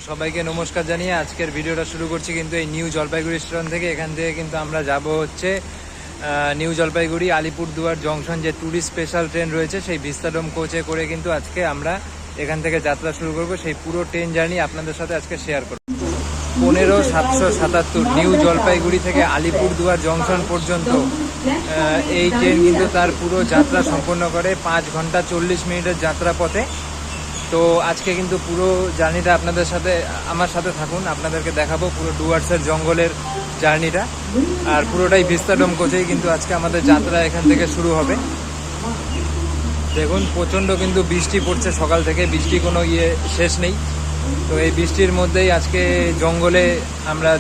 সবাইকে নমস্কার জানিয়ে আজকের ভিডিওটা শুরু করছি কিন্তু এই নিউ জলপাইগুড়ি স্টেশন থেকে। এখান থেকে কিন্তু আমরা যাব হচ্ছে নিউ জলপাইগুড়ি আলিপুরদুয়ার জংশন যে ট্যুরিস্ট স্পেশাল ট্রেন রয়েছে সেই ভিস্তাডোম কোচে করে কিন্তু আজকে আমরা এখান থেকে যাত্রা শুরু করব। সেই পুরো ট্রেন জার্নি আপনাদের সাথে আজকে শেয়ার করব। 15777 নিউ জলপাইগুড়ি থেকে আলিপুরদুয়ার জংশন পর্যন্ত এই ট্রেন কিন্তু তার পুরো যাত্রা সম্পন্ন করে 5 ঘন্টা 40 মিনিটের যাত্রা পথে। তো আজকে কিন্তু পুরো জার্নিটা আপনাদের সাথে আমার সাথে থাকুন, আপনাদেরকে দেখাবো পুরো ডুয়ার্সের জঙ্গলের জার্নিটা। আর পুরোটাই ভিস্তাডোম কোচেই কিন্তু আজকে আমাদের যাত্রা এখান থেকে শুরু হবে। দেখুন প্রচণ্ড কিন্তু বৃষ্টি পড়ছে সকাল থেকে, বৃষ্টি কোনো শেষ নেই। তো এই বৃষ্টির মধ্যেই আজকে জঙ্গলে আমরা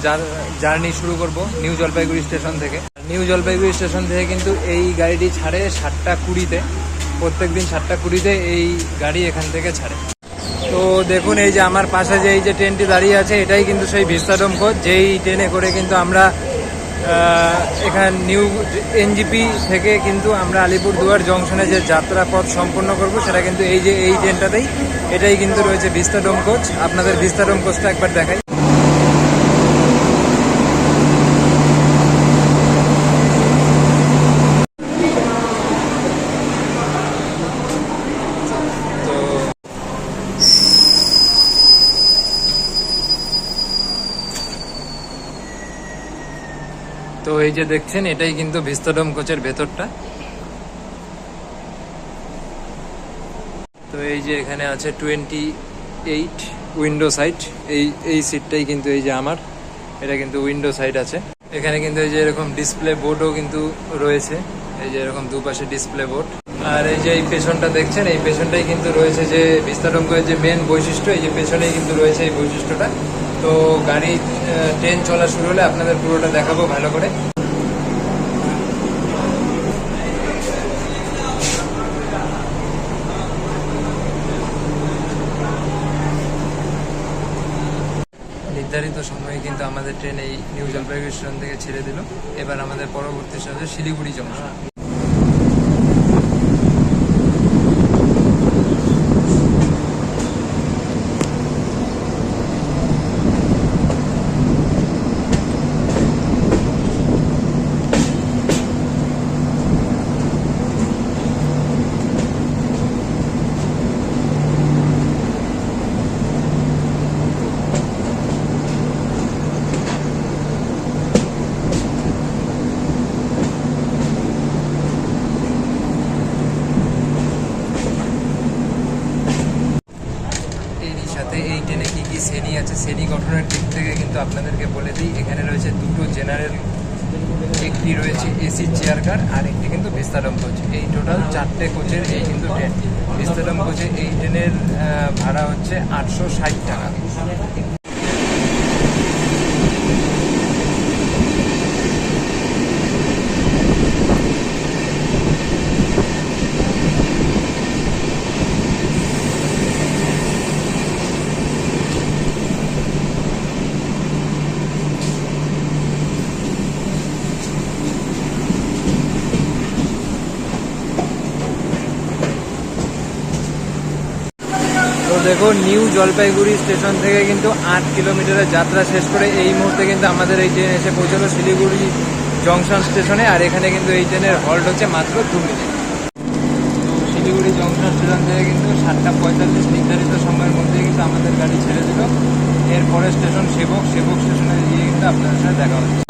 জার্নি শুরু করব নিউ জলপাইগুড়ি স্টেশন থেকে। নিউ জলপাইগুড়ি স্টেশন থেকে কিন্তু এই গাড়িটি ছাড়ে 7টা 20-তে, প্রত্যেক দিন 7টা 20-তে এই গাড়ি এখান থেকে ছাড়ে। তো দেখুন এই যে আমার পাশে যে এই যে ট্রেনটি দাঁড়িয়ে আছে এটাই কিন্তু সেই ভিস্তাডোম কোচ, যেই ট্রেনে করে কিন্তু আমরা এখানে নিউ এনজিপি থেকে কিন্তু আমরা আলিপুরদুয়ার জংশনে যে যাত্রা পথ সম্পন্ন করব সেটা কিন্তু এই যে এই ট্রেনটাতেই, এটাই কিন্তু রয়েছে ভিস্তাডোম কোচ। আপনাদের ভিস্তাডোম কোচটা একবার দেখাই। তো এই যে দেখছেন এটাই কিন্তু ভিস্তাডোম কোচের ভেতরটা। তো এই যে এখানে আছে 28 উইন্ডো সাইড, এই সিটটাই কিন্তু এই যে আমার, এটা কিন্তু উইন্ডো সাইড আছে। এখানে কিন্তু এই যে এরকম ডিসপ্লে বোর্ডও কিন্তু রয়েছে, এই যে এরকম দুপাশে ডিসপ্লে বোর্ড। আর এই যে এই পেছনটা দেখছেন, এই পেছনটাই কিন্তু রয়েছে যে ভিস্তাডোম কোচের যে মেন বৈশিষ্ট্য, এই যে পেছনেই কিন্তু রয়েছে এই বৈশিষ্ট্যটা। তো গাড়ি ট্রেন চলা শুরু হলে আপনাদের পুরোটা দেখাবো ভালো করে। নির্ধারিত সময়ে কিন্তু আমাদের ট্রেন এই নিউ জলপাইগুড়ি স্টেশন থেকে ছেড়ে দিল। এবার আমাদের পরবর্তী স্টেশন শিলিগুড়ি জংশন। এই ট্রেনে কি কি শ্রেণী আছে, শ্রেণী গঠনের দিক থেকে কিন্তু আপনাদেরকে বলে দিই। এখানে রয়েছে 2টো জেনারেল, একটি রয়েছে এসি চেয়ার কার, আর একটি কিন্তু ভিস্তাডোম কোচ। এই টোটাল 4টে কোচের এই কিন্তু ট্রেন। ভিস্তাডোম কোচে এই ট্রেনের ভাড়া হচ্ছে 860 টাকা। তো দেখো নিউ জলপাইগুড়ি স্টেশন থেকে কিন্তু 8 কিলোমিটারের যাত্রা শেষ করে এই মুহূর্তে কিন্তু আমাদের এই ট্রেন এসে পৌঁছলো শিলিগুড়ি জংশন স্টেশনে। আর এখানে কিন্তু এই ট্রেনের হল্ট হচ্ছে মাত্র 2 মিনিট। তো শিলিগুড়ি জংশন স্টেশন থেকে কিন্তু 7টা 45 নির্ধারিত সময়ের মধ্যে কিন্তু আমাদের গাড়ি ছেড়ে দিল। এরপরে স্টেশন সেবক স্টেশনে গিয়ে কিন্তু আপনাদের সাথে দেখা হচ্ছে।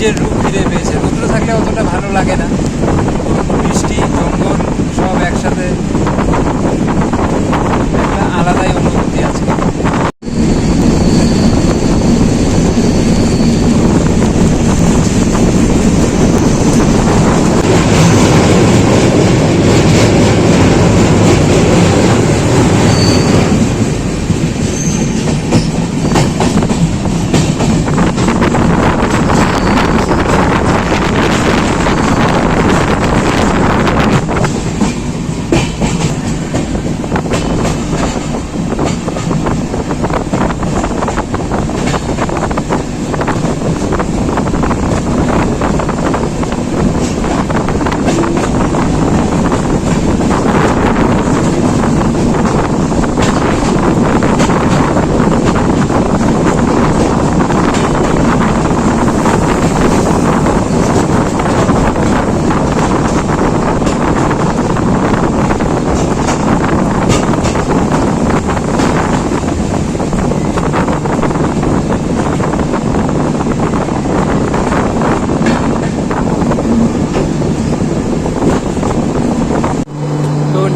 নিজের রূপ ফিরে পেয়েছে। রৌদ্র থাকলে অতটা ভালো লাগে না, বৃষ্টি জঙ্গল সব একসাথে একটা আলাদাই অনুভূতি আজকে।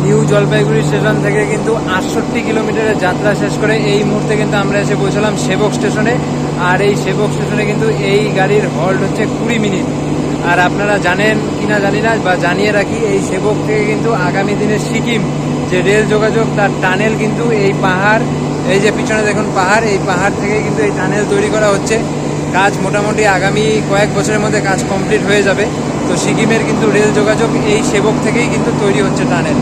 নিউ জলপাইগুড়ি স্টেশন থেকে কিন্তু 68 কিলোমিটারের যাত্রা শেষ করে এই মুহূর্তে কিন্তু আমরা এসে পৌঁছলাম সেবক স্টেশনে। আর এই সেবক স্টেশনে কিন্তু এই গাড়ির হল্ট হচ্ছে 20 মিনিট। আর আপনারা জানেন কিনা জানি না, বা জানিয়ে রাখি, এই সেবক থেকে কিন্তু আগামী দিনে সিকিম যে রেল যোগাযোগ তার টানেল কিন্তু এই পাহাড়, এই যে পিছনে দেখুন পাহাড়, এই পাহাড় থেকে কিন্তু এই টানেল তৈরি করা হচ্ছে। কাজ মোটামুটি আগামী কয়েক বছরের মধ্যে কাজ কমপ্লিট হয়ে যাবে। তো সিকিমের কিন্তু রেল যোগাযোগ এই সেবক থেকেই কিন্তু তৈরি হচ্ছে টানেল।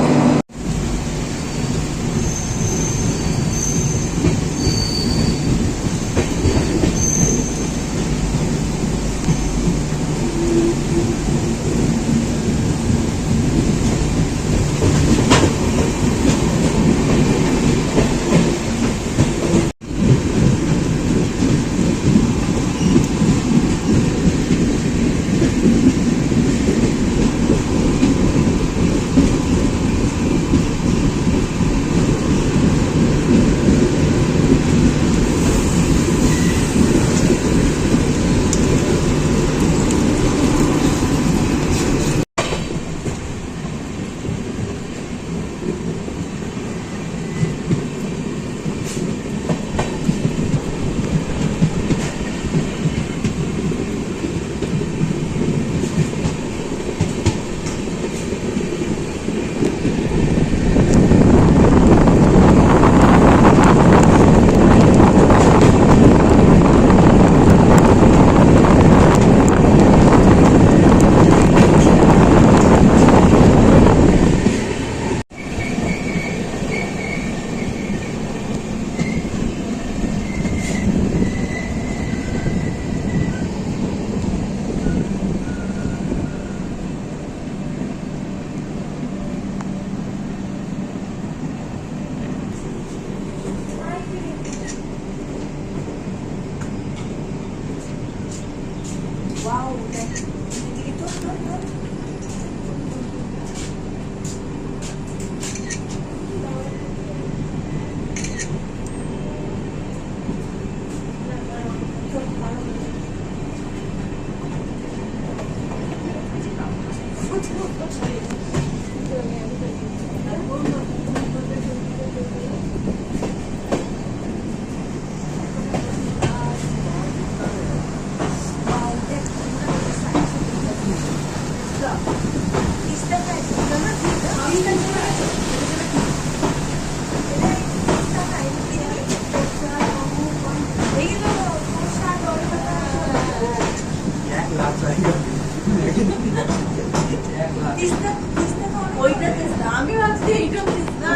আমি ভাবছি এইটা না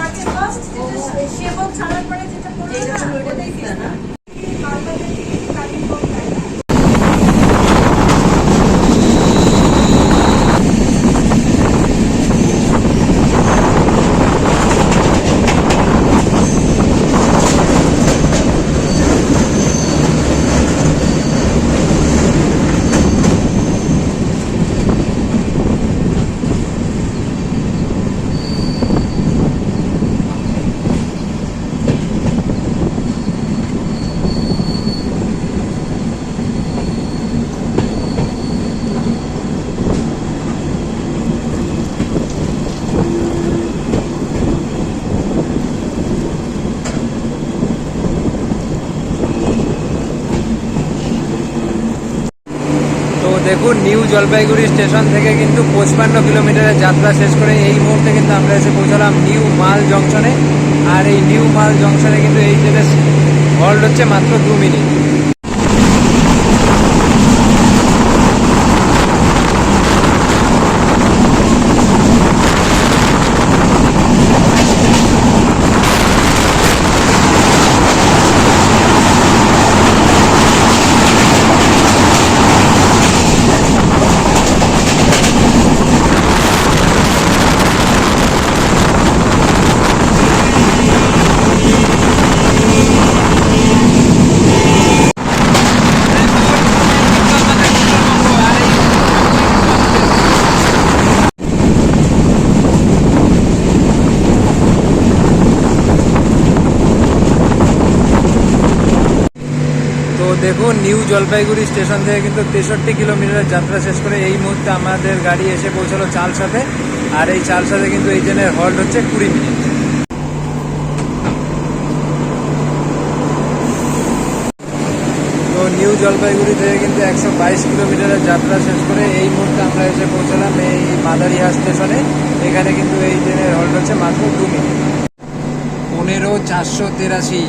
আগে ফার্স্ট সেবক ছাড়ার পরে যেটা করবে না ওটাই না দেখুন নিউ জলপাইগুড়ি স্টেশন থেকে কিন্তু 55 কিলোমিটারের যাত্রা শেষ করে এই মুহূর্তে কিন্তু আমরা এসে পৌঁছালাম নিউ মাল জংশনে। আর এই নিউ মাল জংশনে কিন্তু এই ট্রেনের হল্ট হচ্ছে মাত্র 2 মিনিট। তো দেখুন নিউ জলপাইগুড়ি স্টেশন থেকে কিন্তু 63 কিলোমিটার যাত্রা শেষ করে এই মুহূর্তে আমাদের গাড়ি এসে পৌঁছালো চালসাতে। আর এই চালসাতে কিন্তু এই ট্রেনের হল্ট হচ্ছে 20 মিনিট। তো নিউ জলপাইগুড়ি থেকে কিন্তু 122 কিলোমিটারের যাত্রা শেষ করে এই মুহূর্তে আমরা এসে পৌঁছালাম এই মাদারিহাট স্টেশনে। এখানে কিন্তু এই ট্রেনের হল্ট হচ্ছে মাত্র 2 মিনিট। 15483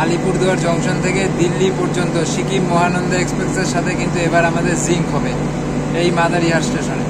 আলিপুরদুয়ার জংশন থেকে দিল্লি পর্যন্ত সিকিম মহানন্দা এক্সপ্রেসের সাথে কিন্তু এবার আমাদের জিঙ্ক হবে এই মাদারিহাট স্টেশনে।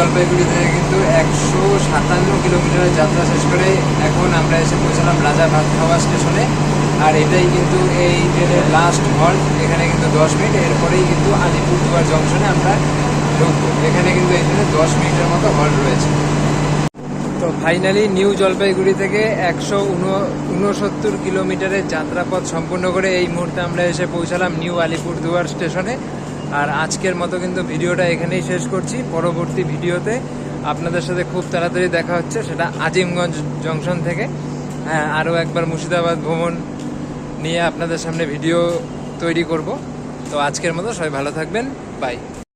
জলপাইগুড়ি থেকে কিন্তু 157 কিলোমিটারের যাত্রা শেষ করে এখন আমরা এসে পৌঁছালাম রাজা ভাতখাওয়া স্টেশনে। আর এটাই কিন্তু এই ট্রেনের লাস্ট হল্ট। এখানে কিন্তু 10 মিনিট, এরপরেই কিন্তু আলিপুরদুয়ার জংশনে আমরা ঢুকবো। এখানে কিন্তু এই ট্রেনে 10 মিনিটের মতো হল্ট রয়েছে। তো ফাইনালি নিউ জলপাইগুড়ি থেকে 169 কিলোমিটারের যাত্রাপথ সম্পূর্ণ করে এই মুহূর্তে আমরা এসে পৌঁছালাম নিউ আলিপুরদুয়ার স্টেশনে। আর আজকের মতো কিন্তু ভিডিওটা এখানেই শেষ করছি। পরবর্তী ভিডিওতে আপনাদের সাথে খুব তাড়াতাড়ি দেখা হচ্ছে, সেটা আজিমগঞ্জ জংশন থেকে। হ্যাঁ, আরও একবার মুর্শিদাবাদ ভ্রমণ নিয়ে আপনাদের সামনে ভিডিও তৈরি করব। তো আজকের মতো সবাই ভালো থাকবেন, বাই।